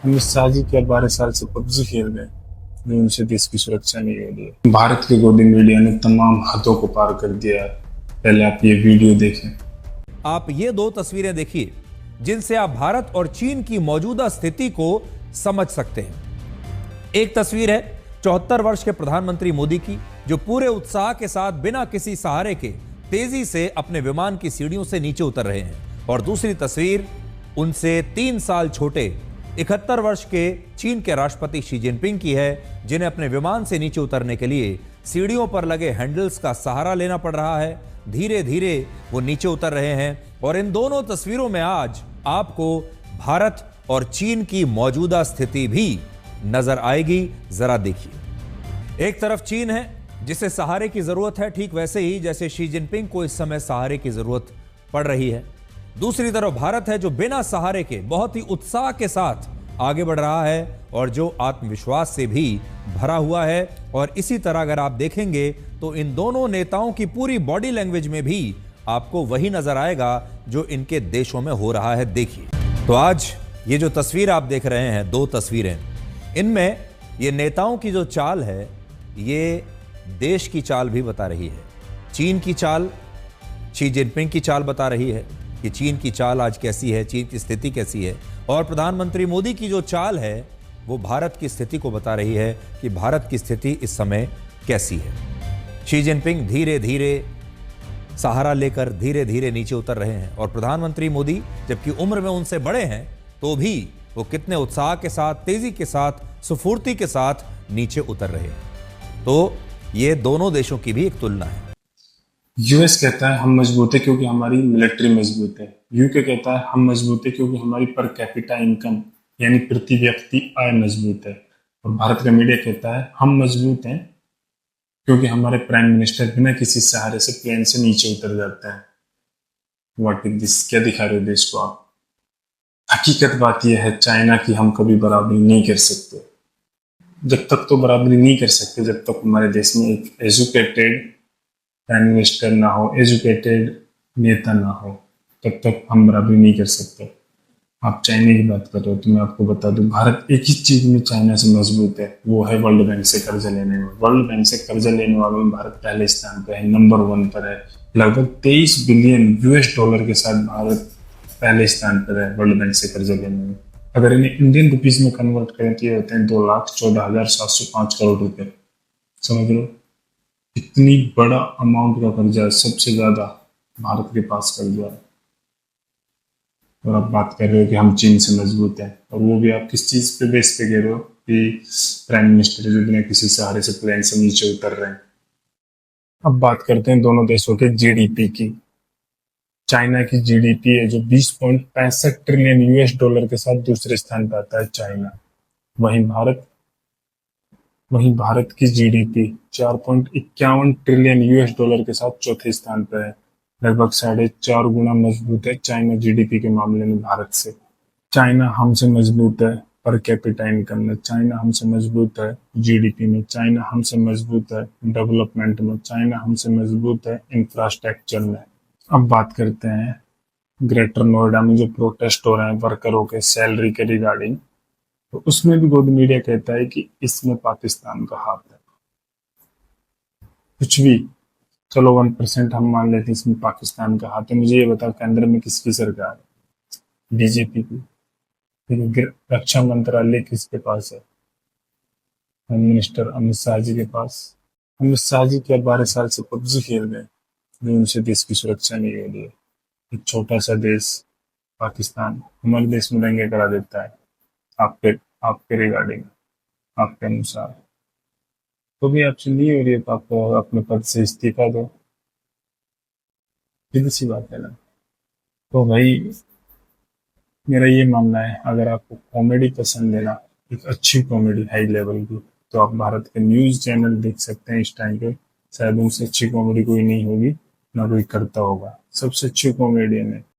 अमित शाह जी क्या 12 साल से पबजी खेल रहे हैं, नहीं उनसे देश की सुरक्षा नहीं हो रही है। भारत के गोदी मीडिया ने तमाम हदों को पार कर दिया है। पहले आप ये वीडियो देखें। आप ये दो तस्वीरें देखिए जिनसे आप भारत और चीन की मौजूदा स्थिति को समझ सकते हैं। एक तस्वीर है 74 वर्ष के प्रधानमंत्री मोदी की, जो पूरे उत्साह के साथ बिना किसी सहारे के तेजी से अपने विमान की सीढ़ियों से नीचे उतर रहे हैं। और दूसरी तस्वीर उनसे 3 साल छोटे 71 वर्ष के चीन के राष्ट्रपति शी जिनपिंग की है, जिन्हें अपने विमान से नीचे उतरने के लिए सीढ़ियों पर लगे हैंडल्स का सहारा लेना पड़ रहा है। धीरे धीरे वो नीचे उतर रहे हैं और इन दोनों तस्वीरों में आज आपको भारत और चीन की मौजूदा स्थिति भी नजर आएगी। जरा देखिए, एक तरफ चीन है जिसे सहारे की जरूरत है, ठीक वैसे ही जैसे शी जिनपिंग को इस समय सहारे की जरूरत पड़ रही है। दूसरी तरफ भारत है जो बिना सहारे के बहुत ही उत्साह के साथ आगे बढ़ रहा है और जो आत्मविश्वास से भी भरा हुआ है। और इसी तरह अगर आप देखेंगे तो इन दोनों नेताओं की पूरी बॉडी लैंग्वेज में भी आपको वही नजर आएगा जो इनके देशों में हो रहा है। देखिए तो आज ये जो तस्वीर आप देख रहे हैं, दो तस्वीरें, इनमें ये नेताओं की जो चाल है ये देश की चाल भी बता रही है। चीन की चाल, शी जिनपिंग की चाल बता रही है कि चीन की चाल आज कैसी है, चीन की स्थिति कैसी है। और प्रधानमंत्री मोदी की जो चाल है वो भारत की स्थिति को बता रही है कि भारत की स्थिति इस समय कैसी है। शी जिनपिंग धीरे धीरे सहारा लेकर धीरे धीरे नीचे उतर रहे हैं और प्रधानमंत्री मोदी जबकि उम्र में उनसे बड़े हैं तो भी वो कितने उत्साह के साथ, तेजी के साथ, स्फूर्ति के साथ नीचे उतर रहे हैं। तो ये दोनों देशों की भी एक तुलना है। यूएस कहता है हम मजबूत है क्योंकि हमारी मिलिट्री मजबूत है। यूके कहता है हम मजबूत है क्योंकि हमारी पर कैपिटा इनकम यानी प्रति व्यक्ति आय मजबूत है। और भारत का मीडिया कहता है हम मजबूत हैं क्योंकि हमारे प्राइम मिनिस्टर बिना किसी सहारे से प्लेन से नीचे उतर जाता है। What is this? क्या दिखा रहे हो देश को आप? हकीकत बात यह है चाइना की हम कभी बराबरी नहीं कर सकते। जब तक तो बराबरी नहीं कर सकते जब तक हमारे देश में एक एजुकेटेड प्राइम मिनिस्टर ना हो, एजुकेटेड नेता ना हो, तब तक हम बराबरी नहीं कर सकते। आप चाइना की बात कर रहे हो तो मैं आपको बता दूं भारत एक ही चीज में चाइना से मजबूत है, वो है वर्ल्ड बैंक से कर्जा लेने में। वर्ल्ड बैंक से कर्जा लेने वालों में भारत पहले स्थान पर है, नंबर 1 पर है। लगभग 23 बिलियन यूएस डॉलर के साथ भारत पहले स्थान पर है वर्ल्ड बैंक से कर्जा लेने में। अगर इन्हें इंडियन रुपीज में कन्वर्ट करें तो ये होते हैं 2,14,705 करोड़ रुपए। समझ लो इतनी बड़ा अमाउंट का कर्जा है, सबसे ज्यादा भारत के पास कर्जा है। और आप बात कर रहे हो कि हम चीन से मजबूत हैं, और वो भी आप किस चीज पे बेस पे कह रहे हो कि प्राइम मिनिस्टर जो बिना किसी सहारे से प्लेन से नीचे उतर रहे हैं। अब बात करते हैं दोनों देशों के जीडीपी की। चाइना की जीडीपी है जो 20.65 ट्रिलियन यूएस डॉलर के साथ दूसरे स्थान पर आता है चाइना। वहीं भारत की जीडीपी 4.51 ट्रिलियन यूएस डॉलर के साथ चौथे स्थान पर है। लगभग 4.5 गुना मजबूत है चाइना जीडीपी के मामले में भारत से। चाइना हमसे मजबूत है पर कैपिटा इनकम में, चाइना हमसे मजबूत है जीडीपी में, चाइना हमसे मजबूत है डेवलपमेंट में, चाइना हमसे मजबूत है इंफ्रास्ट्रक्चर में। अब बात करते हैं ग्रेटर नोएडा में जो प्रोटेस्ट हो रहे हैं वर्करों के सैलरी के रिगार्डिंग, तो उसमें भी गोद मीडिया कहता है कि इसमें पाकिस्तान का हाथ है। कुछ भी, चलो 1% हम मान लेते हैं इसमें पाकिस्तान का हाथ है। मुझे ये बताओ केंद्र में किसकी सरकार है? बीजेपी की। फिर रक्षा मंत्रालय किसके पास है? होम मिनिस्टर अमित शाह जी के पास। अमित शाह जी क्या 12 साल से पबजी खेल रहे हैं, नहीं उनसे देश की सुरक्षा नहीं हो रही है। एक छोटा सा देश पाकिस्तान हमारे देश में दंगे करा देता है आपके आपके रिगार्डिंग, आपके अनुसार। तो भी आपसे नहीं हो रही है तो आप अपने पद से इस्तीफा दो, सीधी सी बात है ना। तो भाई मेरा ये मानना है अगर आपको कॉमेडी पसंद है ना, एक अच्छी कॉमेडी हाई लेवल की, तो आप भारत के न्यूज चैनल देख सकते हैं इस टाइम पे। शायद उनसे अच्छी कॉमेडी कोई नहीं होगी, ना कोई करता होगा। सबसे अच्छी कॉमेडियन है